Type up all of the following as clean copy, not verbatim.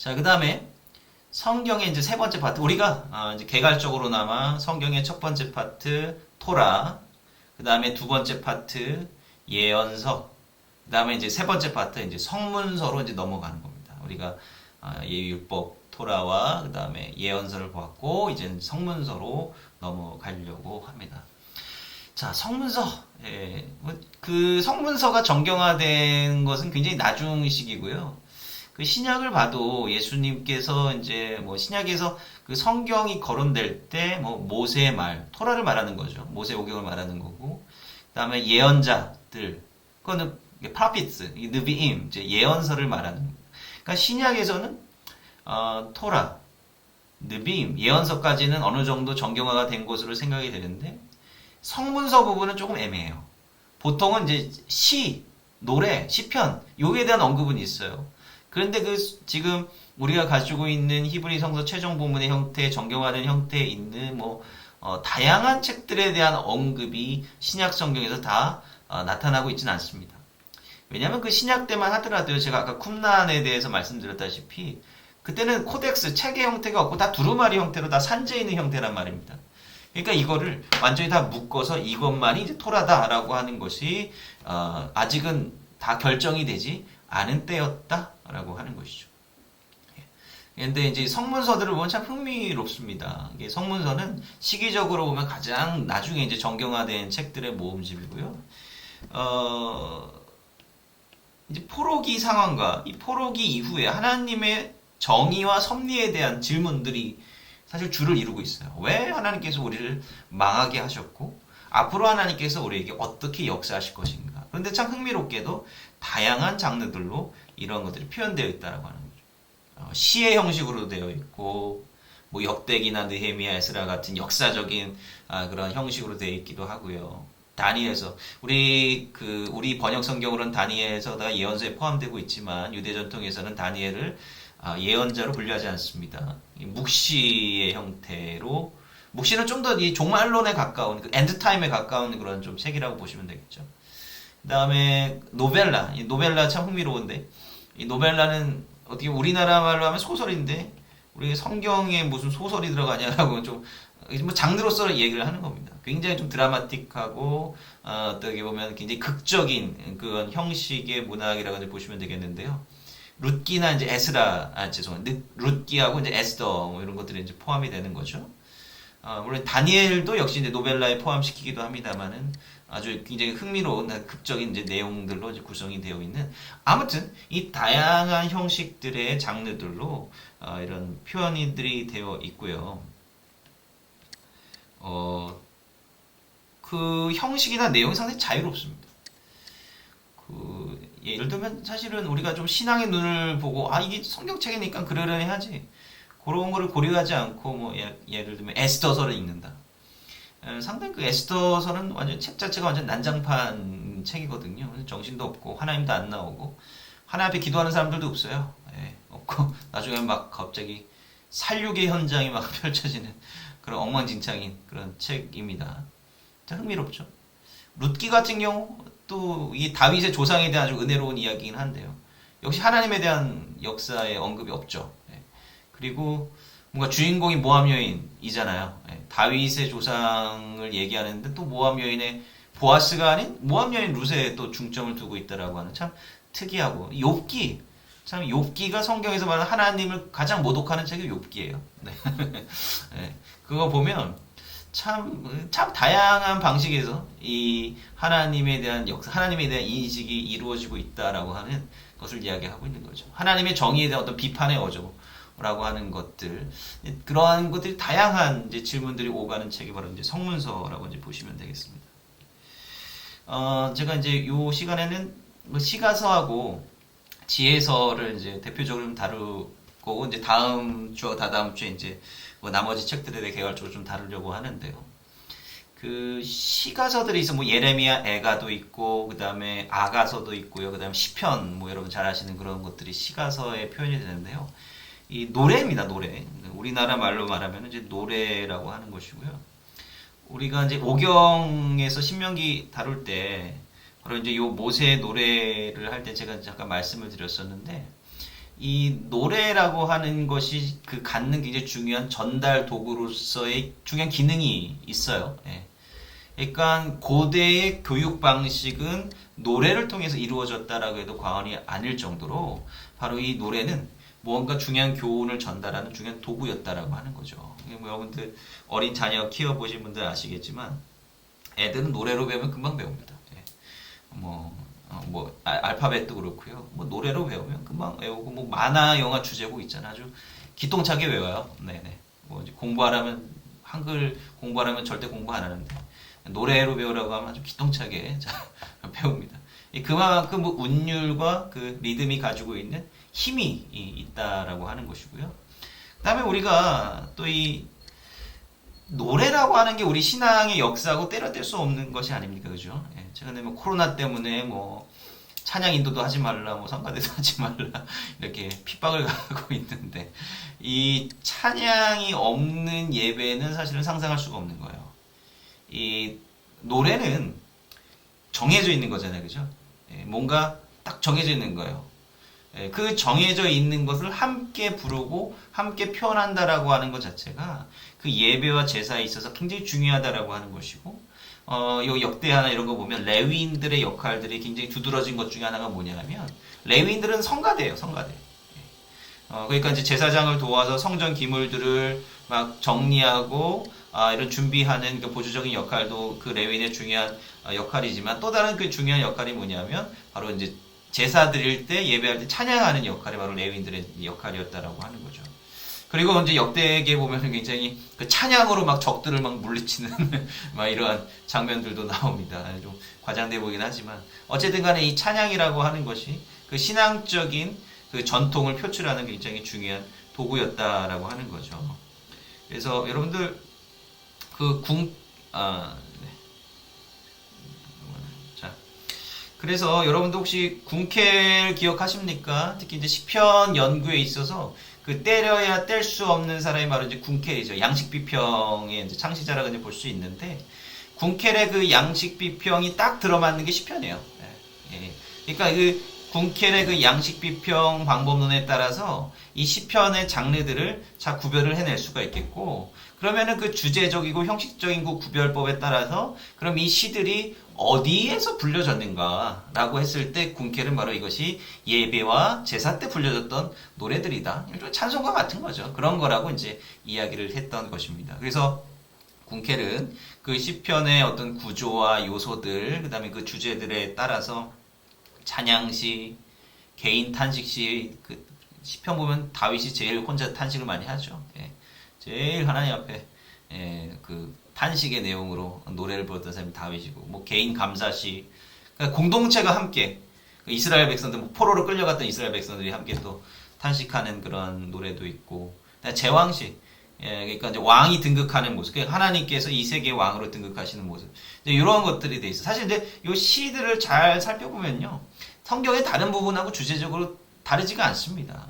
자, 그 다음에 성경의 이제 세 번째 파트, 우리가 이제 개괄적으로나마 성경의 첫 번째 파트 토라, 그 다음에 두 번째 파트 예언서, 그 다음에 이제 세 번째 파트 이제 성문서로 이제 넘어가는 겁니다. 우리가 예율법 토라와 그 다음에 예언서를 보았고 이제 성문서로 넘어가려고 합니다. 자, 성문서. 그 성문서가 정경화된 것은 굉장히 나중 시기고요. 그 신약을 봐도 예수님께서 이제 뭐 신약에서 그 성경이 거론될 때 뭐 모세의 말, 토라를 말하는 거죠. 모세 오경을 말하는 거고. 그다음에 예언자들, 그거는 prophets, 느비임, 이제 예언서를 말하는 겁니다. 그러니까 신약에서는 토라, 느비임, 예언서까지는 어느 정도 정경화가 된 것으로 생각이 되는데 성문서 부분은 조금 애매해요. 보통은 이제 시, 노래, 시편, 요에 대한 언급은 있어요. 그런데 지금 우리가 가지고 있는 히브리 성서 최종 본문의 형태, 정경화된 형태에 있는 다양한 책들에 대한 언급이 신약 성경에서 다 나타나고 있지는 않습니다. 왜냐하면 그 신약 때만 하더라도요, 제가 아까 쿰란에 대해서 말씀드렸다시피 그때는 코덱스, 책의 형태가 없고 다 두루마리 형태로 다 산재 있는 형태란 말입니다. 그러니까 이거를 완전히 다 묶어서 이것만이 이제 토라다라고 하는 것이 아직은 다 결정이 되지 않은 때였다라고 하는 것이죠. 그런데 이제 성문서들을 보면 참 흥미롭습니다. 이게 성문서는 시기적으로 보면 가장 나중에 이제 정경화된 책들의 모음집이고요. 이제 포로기 상황과 이 포로기 이후에 하나님의 정의와 섭리에 대한 질문들이 사실 주를 이루고 있어요. 왜 하나님께서 우리를 망하게 하셨고 앞으로 하나님께서 우리에게 어떻게 역사하실 것인가. 그런데 참 흥미롭게도 다양한 장르들로 이런 것들이 표현되어 있다라고 하는 거죠. 시의 형식으로 되어 있고 뭐 역대기나 느헤미야, 에스라 같은 역사적인 그런 형식으로 되어 있기도 하고요. 다니엘서 우리 번역 성경으로는 다니엘서가 예언서에 포함되고 있지만 유대 전통에서는 다니엘을 예언자로 분류하지 않습니다. 묵시의 형태로, 묵시는 좀 더 이 종말론에 가까운 엔드타임에 가까운 그런 좀 책이라고 보시면 되겠죠. 그 다음에 노벨라, 이 노벨라 참 흥미로운데 이 노벨라는 어떻게 우리나라 말로 하면 소설인데 우리 성경에 무슨 소설이 들어가냐라고 좀 뭐 장르로서 얘기를 하는 겁니다. 굉장히 좀 드라마틱하고 어떻게 보면 굉장히 극적인 그런 형식의 문학이라고 보시면 되겠는데요. 룻기나 이제 에스라, 룻기하고 이제 에스더 뭐 이런 것들이 이제 포함이 되는 거죠. 물론 다니엘도 역시 이제 노벨라에 포함시키기도 합니다만은 아주 굉장히 흥미로운 극적인 이제 내용들로 이제 구성이 되어 있는, 아무튼 이 다양한 형식들의 장르들로 이런 표현들이 되어 있고요. 그 형식이나 내용이 상당히 자유롭습니다. 예를 들면 사실은 우리가 좀 신앙의 눈을 보고 이게 성경책이니까 그러려니 하지, 그런 거를 고려하지 않고 뭐 예를 들면 에스더서를 읽는다. 상당히 그 에스더서는 완전 책 자체가 완전 난장판 책이거든요. 정신도 없고 하나님도 안 나오고 하나님 앞에 기도하는 사람들도 없어요. 없고 나중에 막 갑자기 살육의 현장이 막 펼쳐지는 그런 엉망진창인 그런 책입니다. 참 흥미롭죠. 룻기 같은 경우 또 이 다윗의 조상에 대한 아주 은혜로운 이야기이긴 한데요. 역시 하나님에 대한 역사의 언급이 없죠. 그리고 뭔가 주인공이 모함 여인이잖아요. 다윗의 조상을 얘기하는데 또 모함 여인의 보아스가 아닌 모함 여인 룻에 또 중점을 두고 있다라고 하는 참 특이하고, 욥기, 참 욥기가 성경에서 말하는 하나님을 가장 모독하는 책이 욥기예요. 그거 보면 참 다양한 방식에서 이 하나님에 대한 역사, 하나님에 대한 인식이 이루어지고 있다라고 하는 것을 이야기하고 있는 거죠. 하나님의 정의에 대한 어떤 비판의 어조라고 하는 것들, 그러한 것들이 다양한 이제 질문들이 오가는 책이 바로 이제 성문서라고 이제 보시면 되겠습니다. 제가 이제 요 시간에는 시가서하고 지혜서를 이제 대표적으로 좀 다루고, 이제 다음 주와 다다음 주에 이제 나머지 책들에 대해 개괄적으로 좀 다루려고 하는데요. 그 시가서들이 있어, 뭐 예레미야, 애가도 있고, 그 다음에 아가서도 있고요. 그 다음에 시편, 뭐 여러분 잘 아시는 그런 것들이 시가서에 표현이 되는데요. 이 노래입니다, 노래. 우리나라 말로 말하면 이제 노래라고 하는 것이고요. 우리가 이제 오경에서 신명기 다룰 때, 바로 이제 요 모세의 노래를 할 때 제가 잠깐 말씀을 드렸었는데, 이 노래라고 하는 것이 그 갖는 굉장히 중요한 전달 도구로서의 중요한 기능이 있어요. 예. 그러니까 고대의 교육 방식은 노래를 통해서 이루어졌다라고 해도 과언이 아닐 정도로 바로 이 노래는 무언가 중요한 교훈을 전달하는 중요한 도구였다라고 하는 거죠. 뭐 여러분들 어린 자녀 키워보신 분들 아시겠지만 애들은 노래로 배우면 금방 배웁니다. 예. 알파벳도 그렇고요. 뭐 노래로 배우면 금방 외우고 뭐 만화 영화 주제곡 있잖아 아주 기똥차게 외워요. 네네. 뭐 이제 공부하라면 한글 공부하라면 절대 공부 안 하는데 노래로 배우라고 하면 아주 기똥차게 배웁니다. 그만큼 뭐 운율과 그 리듬이 가지고 있는 힘이 있다라고 하는 것이고요. 그다음에 우리가 또 이 노래라고 하는 게 우리 신앙의 역사하고 때려뗄 수 없는 것이 아닙니까, 그죠? 예, 최근에 뭐 코로나 때문에 뭐 찬양 인도도 하지 말라, 뭐 성가대도 하지 말라 이렇게 핍박을 가고 있는데 이 찬양이 없는 예배는 사실은 상상할 수가 없는 거예요. 이 노래는 정해져 있는 거잖아요, 그죠? 예, 뭔가 딱 정해져 있는 거예요. 예, 그 정해져 있는 것을 함께 부르고 함께 표현한다라고 하는 것 자체가 그 예배와 제사에 있어서 굉장히 중요하다라고 하는 것이고, 요 역대하나 이런 거 보면 레위인들의 역할들이 굉장히 두드러진 것 중에 하나가 뭐냐면 레위인들은 성가대예요, 성가대. 그러니까 이제 제사장을 도와서 성전 기물들을 막 정리하고 이런 준비하는 그 보조적인 역할도 그 레위인의 중요한 역할이지만 또 다른 그 중요한 역할이 뭐냐면 바로 이제 제사 드릴 때 예배할 때 찬양하는 역할이 바로 레위인들의 역할이었다라고 하는 거죠. 그리고 이제 역대기에 보면 굉장히 그 찬양으로 막 적들을 막 물리치는 막 이러한 장면들도 나옵니다. 좀 과장돼 보이긴 하지만 어쨌든 간에 이 찬양이라고 하는 것이 그 신앙적인 그 전통을 표출하는 굉장히 중요한 도구였다라고 하는 거죠. 그래서 여러분들 네. 자, 그래서 여러분들 혹시 궁켈 기억하십니까? 특히 이제 시편 연구에 있어서 그 때려야 뗄 수 없는 사람이 바로 이제 궁켈이죠. 양식 비평의 이제 창시자라고 이제 볼 수 있는데 궁켈의 그 양식 비평이 딱 들어맞는 게 시편이에요. 예. 그러니까 그 궁켈의 그 양식 비평 방법론에 따라서 이 시편의 장르들을 잘 구별을 해낼 수가 있겠고, 그러면은 그 주제적이고 형식적인 그 구별법에 따라서 그럼 이 시들이 어디에서 불려졌는가라고 했을 때 궁켈은 바로 이것이 예배와 제사 때 불려졌던 노래들이다. 찬송과 같은 거죠. 그런 거라고 이제 이야기를 했던 것입니다. 그래서 궁켈은 그 시편의 어떤 구조와 요소들, 그 다음에 그 주제들에 따라서 찬양시, 개인 탄식시, 그 시편 보면 다윗이 제일 혼자 탄식을 많이 하죠. 예. 제일 하나님 앞에 그 탄식의 내용으로 노래를 부르던 사람이 다윗이고, 뭐 개인 감사시, 그러니까 공동체가 함께 그 이스라엘 백성들, 뭐 포로로 끌려갔던 이스라엘 백성들이 함께 또 탄식하는 그런 노래도 있고, 제왕시, 그러니까 이제 왕이 등극하는 모습, 그러니까 하나님께서 이 세계의 왕으로 등극하시는 모습, 이런 것들이 돼 있어. 사실 이제 이 시들을 잘 살펴보면요, 성경의 다른 부분하고 주제적으로 다르지가 않습니다.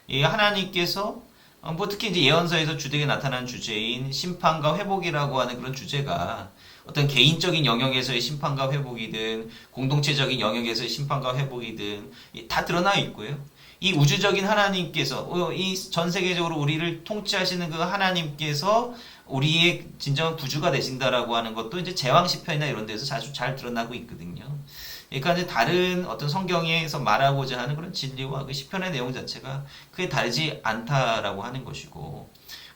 이 하나님께서 뭐 특히 이제 예언서에서 주되게 나타난 주제인 심판과 회복이라고 하는 그런 주제가 어떤 개인적인 영역에서의 심판과 회복이든 공동체적인 영역에서의 심판과 회복이든 다 드러나 있고요. 이 우주적인 하나님께서 이 전 세계적으로 우리를 통치하시는 그 하나님께서 우리의 진정한 구주가 되신다라고 하는 것도 이제 제왕 시편이나 이런 데서 자주 잘 드러나고 있거든요. 그러니까 이제 다른 어떤 성경에서 말하고자 하는 그런 진리와 그 시편의 내용 자체가 크게 다르지 않다라고 하는 것이고,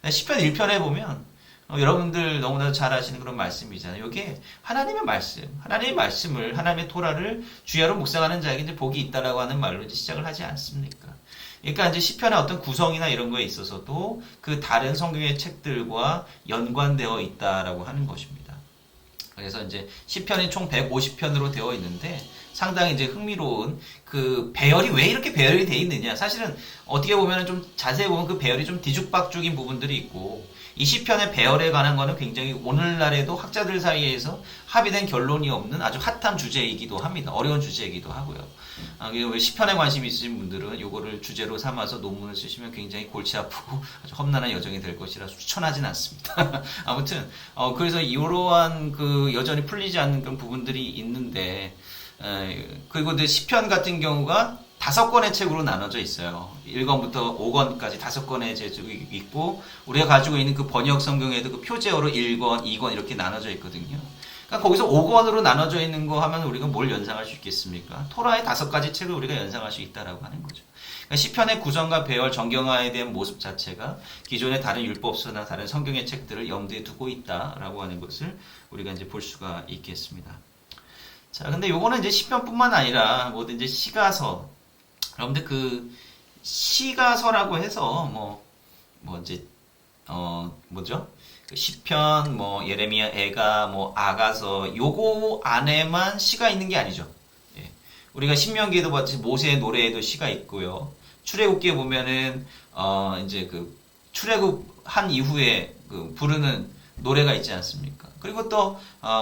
시편 1편에 보면 여러분들 너무나 잘 아시는 그런 말씀이잖아요. 이게 하나님의 말씀, 하나님의 말씀을, 하나님의 토라를 주야로 묵상하는 자에게 이제 복이 있다라고 하는 말로 이제 시작을 하지 않습니까? 그러니까 이제 시편의 어떤 구성이나 이런 거에 있어서도 그 다른 성경의 책들과 연관되어 있다라고 하는 것입니다. 그래서 이제 시편이 총 150편으로 되어 있는데 상당히 이제 흥미로운 그 배열이 왜 이렇게 배열이 되어 있느냐. 사실은 어떻게 보면 좀 자세히 보면 그 배열이 좀 뒤죽박죽인 부분들이 있고, 이 시편의 배열에 관한 거는 굉장히 오늘날에도 학자들 사이에서 합의된 결론이 없는 아주 핫한 주제이기도 합니다. 어려운 주제이기도 하고요. 시편에 관심이 있으신 분들은 이거를 주제로 삼아서 논문을 쓰시면 굉장히 골치 아프고 아주 험난한 여정이 될 것이라 추천하진 않습니다. 아무튼 그래서 이러한 그 여전히 풀리지 않는 그런 부분들이 있는데, 그리고 이제 시편 같은 경우가 5권의 책으로 나눠져 있어요. 1권부터 5권까지 5권의 책이 있고 우리가 가지고 있는 그 번역 성경에도 그 표제어로 1권, 2권 이렇게 나눠져 있거든요. 그러니까 거기서 5권으로 나눠져 있는 거 하면 우리가 뭘 연상할 수 있겠습니까? 토라의 5가지 책을 우리가 연상할 수 있다라고 하는 거죠. 그러니까 시편의 구성과 배열, 정경화에 대한 모습 자체가 기존의 다른 율법서나 다른 성경의 책들을 염두에 두고 있다라고 하는 것을 우리가 이제 볼 수가 있겠습니다. 자, 근데 요거는 이제 시편뿐만 아니라 뭐든 이제 시가서, 여러분들 그 시가서라고 해서 뭐 이제 뭐죠? 그 시편, 뭐 예레미야, 애가, 뭐 아가서 요거 안에만 시가 있는 게 아니죠. 예. 우리가 신명기에도 봤듯이 모세의 노래에도 시가 있고요. 출애굽기에 보면은 이제 그 출애굽한 이후에 그 부르는 노래가 있지 않습니까? 그리고 또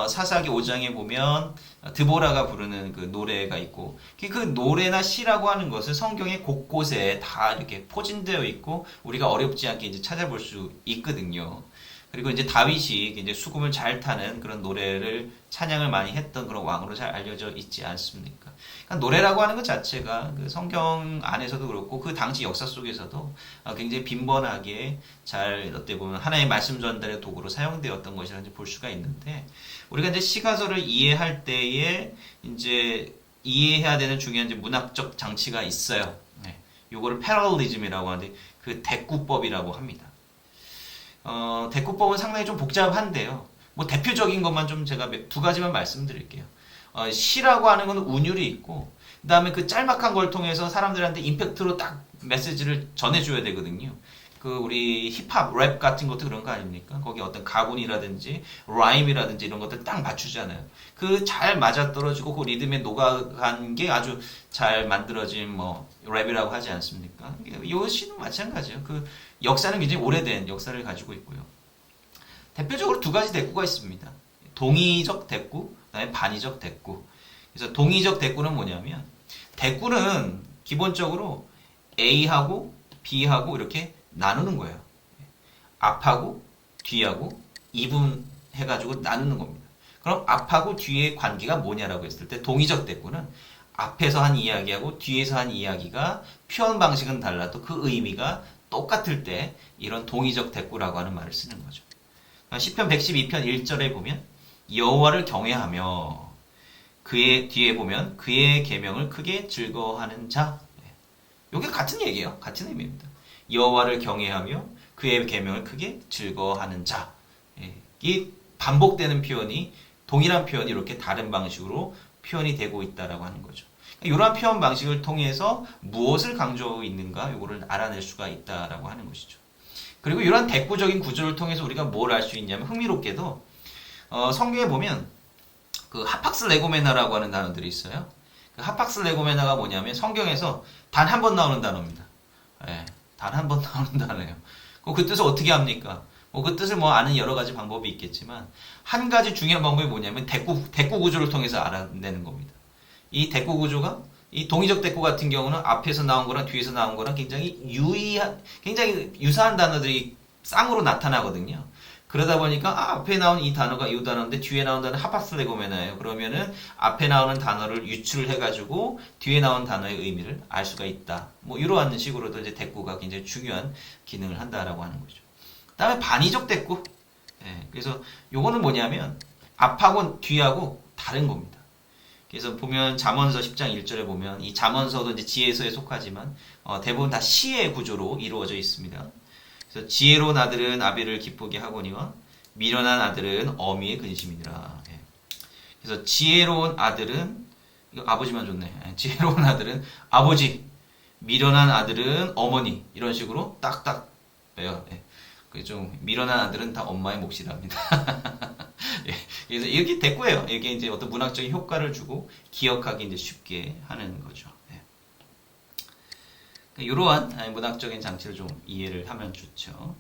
사사기 5장에 보면 드보라가 부르는 그 노래가 있고 그 노래나 시라고 하는 것은 성경의 곳곳에 다 이렇게 포진되어 있고 우리가 어렵지 않게 이제 찾아볼 수 있거든요. 그리고 이제 다윗이 이제 수금을 잘 타는 그런 노래를 찬양을 많이 했던 그런 왕으로 잘 알려져 있지 않습니까? 그러니까 노래라고 하는 것 자체가 그 성경 안에서도 그렇고 그 당시 역사 속에서도 굉장히 빈번하게 잘 어떻게 보면 하나의 말씀 전달의 도구로 사용되었던 것이라는 볼 수가 있는데 우리가 이제 시가서를 이해할 때에 이제 이해해야 되는 중요한 이제 문학적 장치가 있어요. 네. 요거를 패럴리즘이라고 하는데 그 대꾸법이라고 합니다. 대꾸법은 상당히 좀 복잡한데요. 뭐 대표적인 것만 좀 제가 2가지만 말씀드릴게요. 시라고 하는 건 운율이 있고, 그 다음에 그 짤막한 걸 통해서 사람들한테 임팩트로 딱 메시지를 전해줘야 되거든요. 그 우리 힙합, 랩 같은 것도 그런 거 아닙니까? 거기 어떤 가군이라든지 라임이라든지 이런 것들 딱 맞추잖아요. 그 잘 맞아떨어지고 그 리듬에 녹아간 게 아주 잘 만들어진 뭐 랩이라고 하지 않습니까? 이 시는 마찬가지예요. 그 역사는 굉장히 오래된 역사를 가지고 있고요. 대표적으로 2가지 대꾸가 있습니다. 동의적 대꾸, 그다음에 반의적 대꾸. 그래서 동의적 대꾸는 뭐냐면 대꾸는 기본적으로 A하고 B하고 이렇게 나누는 거예요. 앞하고 뒤하고 이분해가지고 나누는 겁니다. 그럼 앞하고 뒤의 관계가 뭐냐라고 했을 때 동의적 대꾸는 앞에서 한 이야기하고 뒤에서 한 이야기가 표현 방식은 달라도 그 의미가 똑같을 때 이런 동의적 대꾸라고 하는 말을 쓰는 거죠. 시편 112편 1절에 보면 여호와를 경외하며 그의 뒤에 보면 그의 계명을 크게 즐거워하는 자. 이게 같은 얘기예요. 같은 의미입니다. 여호와를 경외하며 그의 계명을 크게 즐거워하는 자. 이 반복되는 표현이 동일한 표현이 이렇게 다른 방식으로 표현이 되고 있다라고 하는 거죠. 이러한 표현 방식을 통해서 무엇을 강조하고 있는가 이거를 알아낼 수가 있다라고 하는 것이죠. 그리고 이러한 대꾸적인 구조를 통해서 우리가 뭘 알 수 있냐면 흥미롭게도 성경에 보면 그 하팍스 레고메나라고 하는 단어들이 있어요. 그 하팍스 레고메나가 뭐냐면 성경에서 단 한 번 나오는 단어입니다. 예, 단 한 번 나오는 단어예요. 그 뜻을 어떻게 합니까? 그 뜻을 아는 여러 가지 방법이 있겠지만 한 가지 중요한 방법이 뭐냐면 대꾸 구조를 통해서 알아내는 겁니다. 이 대꾸 구조가 이 동의적 대꾸 같은 경우는 앞에서 나온 거랑 뒤에서 나온 거랑 굉장히 유사한 단어들이 쌍으로 나타나거든요. 그러다 보니까 앞에 나온 이 단어가 이 단어인데 뒤에 나온 단어는 하팍스 레고메나예요. 그러면은 앞에 나오는 단어를 유출을 해가지고 뒤에 나온 단어의 의미를 알 수가 있다. 이러한 식으로도 이제 대꾸가 굉장히 중요한 기능을 한다라고 하는 거죠. 그다음에 반의적 대꾸. 그래서 요거는 뭐냐면 앞하고 뒤하고 다른 겁니다. 그래서 보면 잠언서 10장 1절에 보면 이 잠언서도 이제 지혜서에 속하지만 대부분 다 시의 구조로 이루어져 있습니다. 그래서 지혜로운 아들은 아비를 기쁘게 하거니와 미련한 아들은 어미의 근심이니라. 그래서 지혜로운 아들은 이거 아버지만 좋네. 지혜로운 아들은 아버지, 미련한 아들은 어머니 이런 식으로 딱딱 빼요. 좀 미련한 아들은 다 엄마의 몫이랍니다. 그래서 이렇게 대꾸예요. 이게 이제 어떤 문학적인 효과를 주고 기억하기 이제 쉽게 하는 거죠. 이러한 문학적인 장치를 좀 이해를 하면 좋죠.